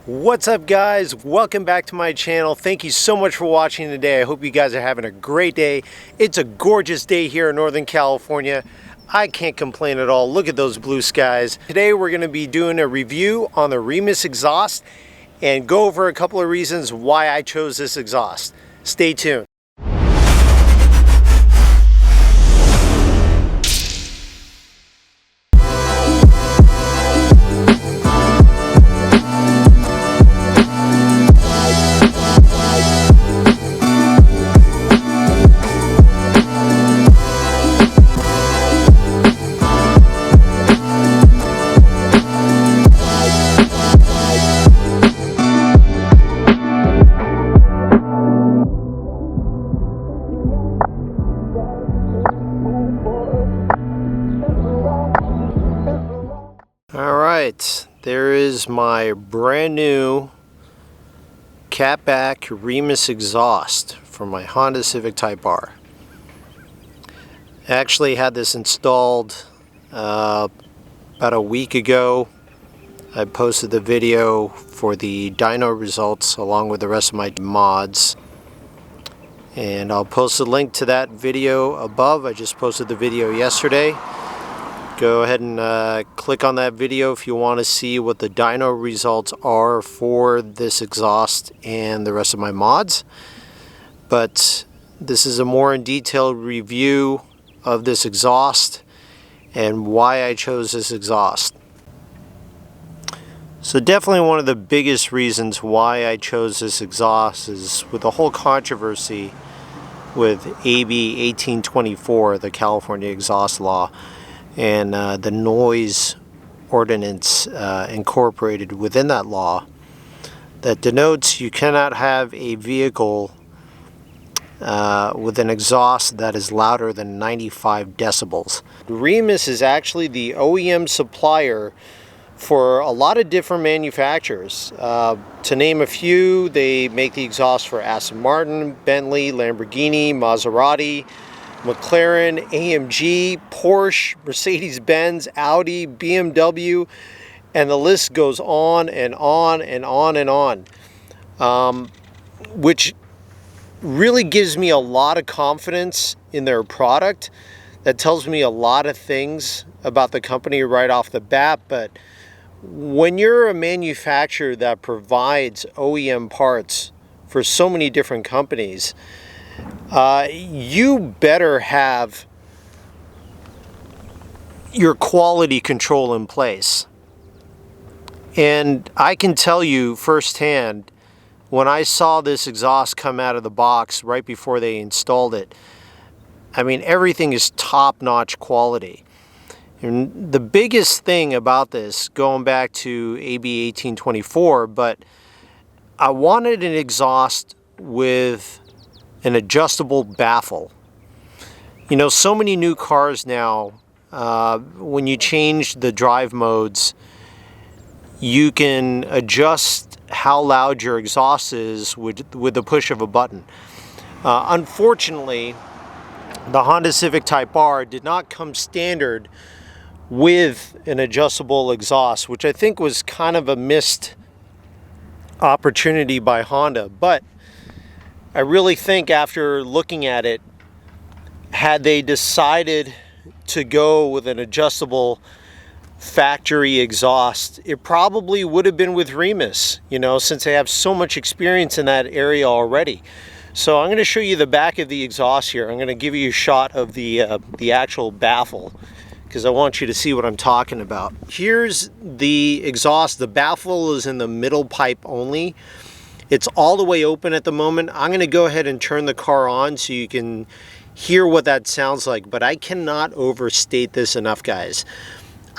What's up, guys? Welcome back to my channel. Thank you so much for watching today. I hope you guys are having a great day. It's a gorgeous day here in Northern California. I can't complain at all. Look at those blue skies. Today we're going to be doing a review on the Remus exhaust and go over a couple of reasons why I chose this exhaust. Stay tuned. Alright, there is my brand new Catback Remus exhaust from my Honda Civic Type R. I actually had this installed about a week ago. I posted the video for the dyno results along with the rest of my mods. And I'll post a link to that video above. I just posted the video yesterday. Go ahead and click on that video if you want to see what the dyno results are for this exhaust and the rest of my mods. But this is a more in detailed review of this exhaust and why I chose this exhaust. So definitely one of the biggest reasons why I chose this exhaust is with the whole controversy with AB 1824, the California exhaust law, and the noise ordinance incorporated within that law that denotes you cannot have a vehicle with an exhaust that is louder than 95 decibels. Remus is actually the OEM supplier for a lot of different manufacturers. To name a few, they make the exhaust for Aston Martin, Bentley, Lamborghini, Maserati, McLaren, AMG, Porsche, Mercedes-Benz, Audi, BMW, and the list goes on and on and on and on, which really gives me a lot of confidence in their product. That tells me a lot of things about the company right off the bat. But when you're a manufacturer that provides OEM parts for so many different companies, you better have your quality control in place. And I can tell you firsthand, when I saw this exhaust come out of the box right before they installed it, I mean, everything is top-notch quality. And the biggest thing about this, going back to AB 1824, but I wanted an exhaust with an adjustable baffle. You know, so many new cars now, when you change the drive modes, you can adjust how loud your exhaust is with the push of a button. Unfortunately, the Honda Civic Type R did not come standard with an adjustable exhaust, which I think was kind of a missed opportunity by Honda. But I really think after looking at it, had they decided to go with an adjustable factory exhaust, it probably would have been with Remus, you know, since they have so much experience in that area already. So I'm going to show you the back of the exhaust here. I'm going to give you a shot of the actual baffle, because I want you to see what I'm talking about. Here's the exhaust. The baffle is in the middle pipe only. It's all the way open at the moment. I'm going to go ahead and turn the car on so you can hear what that sounds like, but I cannot overstate this enough, guys.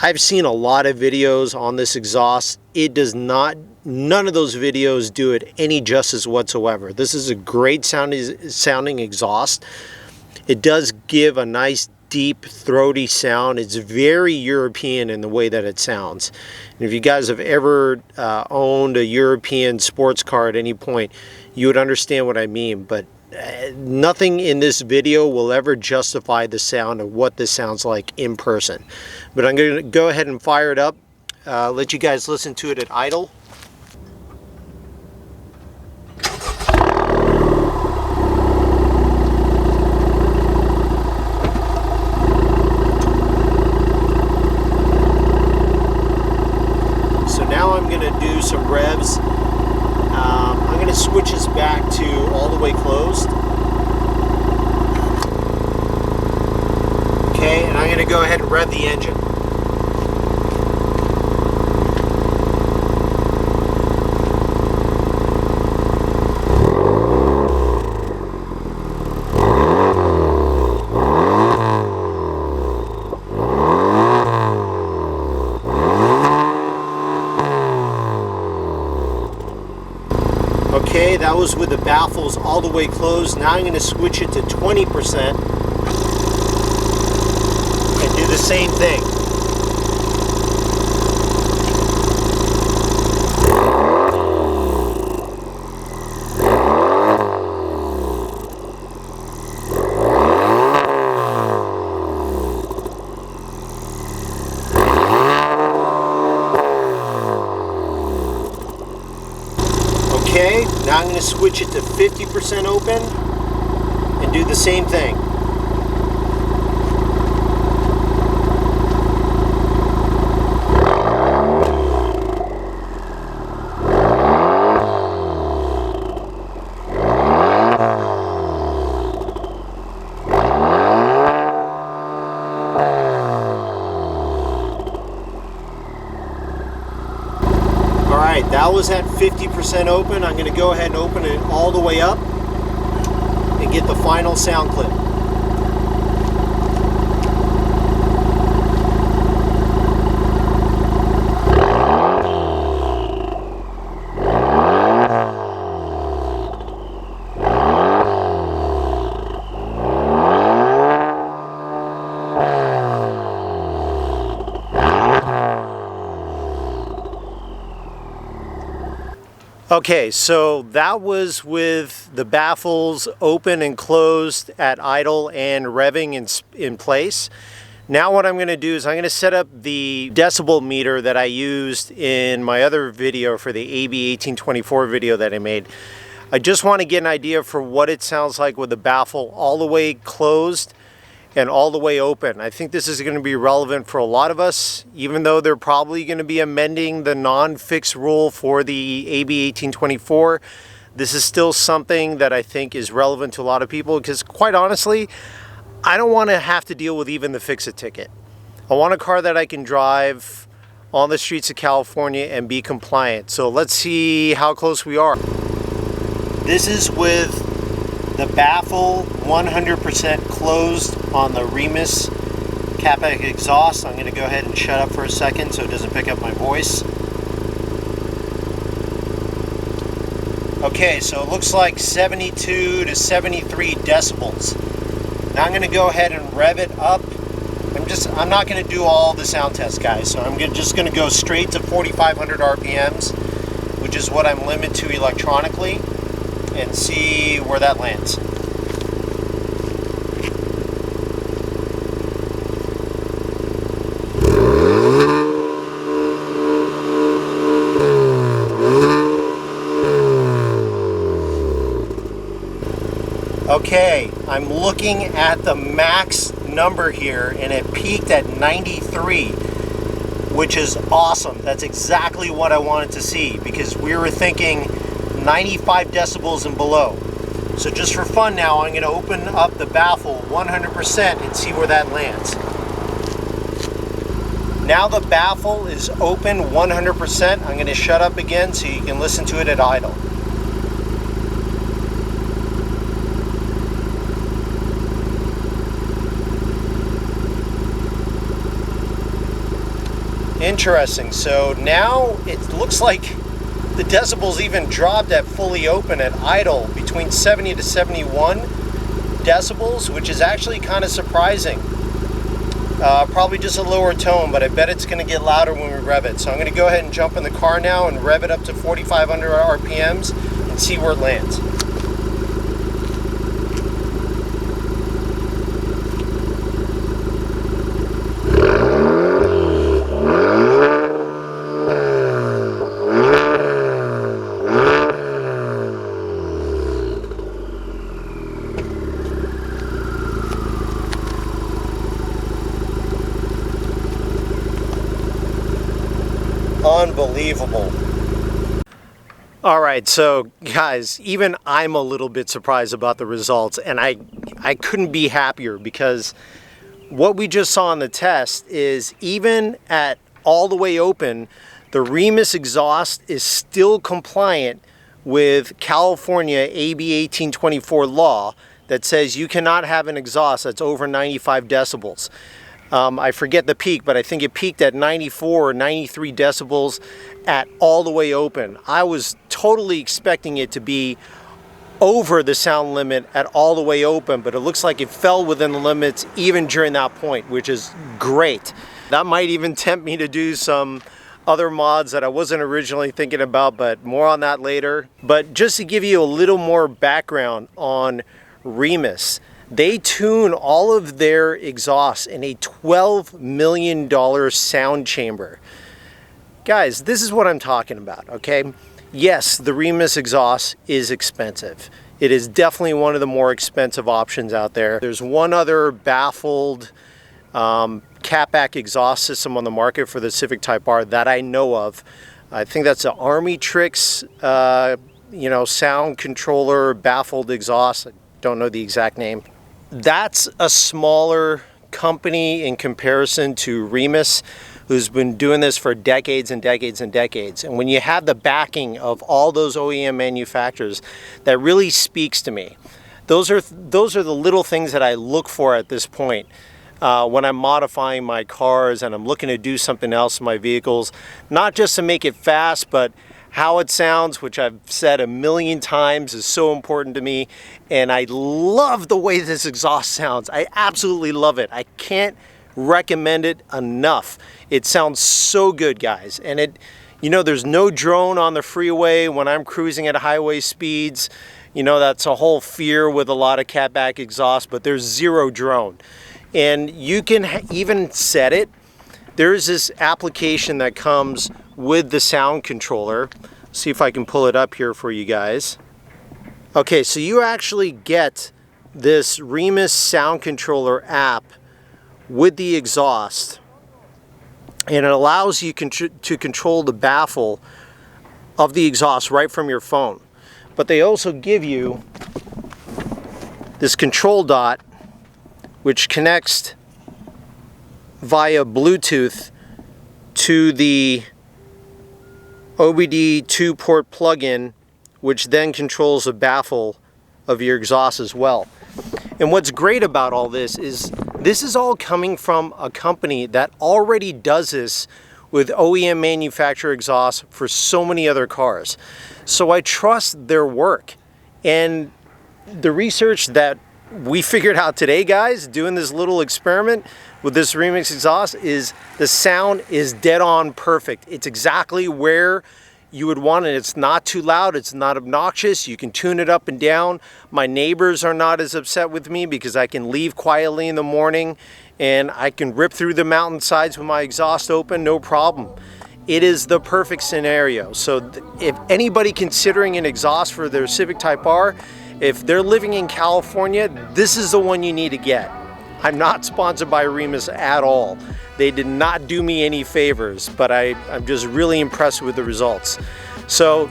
I've seen a lot of videos on this exhaust. It does not, none of those videos do it any justice whatsoever. This is a great sounding exhaust. It does give a nice deep throaty sound. It's very European in the way that it sounds. And if you guys have ever owned a European sports car at any point, you would understand what I mean. But nothing in this video will ever justify the sound of what this sounds like in person. But I'm going to go ahead and fire it up, let you guys listen to it at idle. going to do some revs. I'm going to switch this back to all the way closed. Okay, and I'm going to go ahead and rev the engine. Okay, that was with the baffles all the way closed. Now I'm going to switch it to 20% and do the same thing. Okay, now I'm going to switch it to 50% open and do the same thing. Alright, that was at 50% open. I'm going to go ahead and open it all the way up and get the final sound clip. Okay, so that was with the baffles open and closed at idle and revving in place. Now what I'm going to do is I'm going to set up the decibel meter that I used in my other video for the AB1824 video that I made. I just want to get an idea for what it sounds like with the baffle all the way closed and all the way open. I think this is going to be relevant for a lot of us, even though they're probably going to be amending the non-fixed rule for the AB1824. This is still something that I think is relevant to a lot of people because, quite honestly, I don't want to have to deal with even the fix-it ticket. I want a car that I can drive on the streets of California and be compliant. So let's see how close we are. This is with the baffle 100% closed on the Remus Catback exhaust. I'm going to go ahead and shut up for a second so it doesn't pick up my voice. Okay, so it looks like 72 to 73 decibels. Now I'm going to go ahead and rev it up. I'm not going to do all the sound tests, guys, so I'm just going to go straight to 4,500 RPMs, which is what I'm limited to electronically, and see where that lands. Okay, I'm looking at the max number here and it peaked at 93, which is awesome. That's exactly what I wanted to see because we were thinking 95 decibels and below. So just for fun now, I'm going to open up the baffle 100% and see where that lands. Now the baffle is open 100%. I'm going to shut up again so you can listen to it at idle. Interesting. So now it looks like the decibels even dropped at fully open at idle between 70 to 71 decibels, which is actually kind of surprising. Probably just a lower tone, but I bet it's going to get louder when we rev it. So I'm going to go ahead and jump in the car now and rev it up to 4,500 RPMs and see where it lands. Unbelievable. All right, so guys, even I'm a little bit surprised about the results, and I couldn't be happier, because what we just saw in the test is even at all the way open, the Remus exhaust is still compliant with California AB1824 law that says you cannot have an exhaust that's over 95 decibels. I forget the peak, but I think it peaked at 94 or 93 decibels at all the way open. I was totally expecting it to be over the sound limit at all the way open, but it looks like it fell within the limits even during that point, which is great. That might even tempt me to do some other mods that I wasn't originally thinking about, but more on that later. But just to give you a little more background on Remus, they tune all of their exhausts in a $12 million sound chamber. Guys, this is what I'm talking about, okay? Yes, the Remus exhaust is expensive. It is definitely one of the more expensive options out there. There's one other baffled catback exhaust system on the market for the Civic Type R that I know of. I think that's an Army Tricks, sound controller baffled exhaust. I don't know the exact name. That's a smaller company in comparison to Remus, who's been doing this for decades and decades and decades. And when you have the backing of all those OEM manufacturers, that really speaks to me. Those are the little things that I look for at this point when I'm modifying my cars and I'm looking to do something else in my vehicles, not just to make it fast, but how it sounds, which I've said a million times is so important to me. And I love the way this exhaust sounds. I absolutely love it. I can't recommend it enough. It sounds so good, guys. And there's no drone on the freeway when I'm cruising at highway speeds. That's a whole fear with a lot of catback exhaust, but there's zero drone. And you can even set it. There's this application that comes with the sound controller. See if I can pull it up here for you guys. Okay, so you actually get this Remus sound controller app with the exhaust, and it allows you to control the baffle of the exhaust right from your phone. But they also give you this control dot, which connects via Bluetooth to the OBD 2-port plug-in, which then controls the baffle of your exhaust as well. And what's great about all this is all coming from a company that already does this with OEM manufacturer exhaust for so many other cars. So I trust their work. And the research that we figured out today, guys, doing this little experiment with this Remus exhaust, is the sound is dead on perfect. It's exactly where you would want it. It's not too loud, it's not obnoxious. You can tune it up and down. My neighbors are not as upset with me because I can leave quietly in the morning and I can rip through the mountainsides with my exhaust open, no problem. It is the perfect scenario. So if anybody considering an exhaust for their Civic Type R, if they're living in California, this is the one you need to get. I'm not sponsored by Remus at all. They did not do me any favors, but I'm just really impressed with the results. So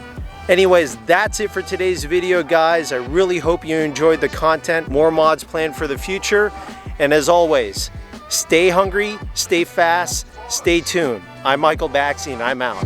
anyways, that's it for today's video, guys. I really hope you enjoyed the content. More mods planned for the future. And as always, stay hungry, stay fast, stay tuned. I'm Michael Baxi and I'm out.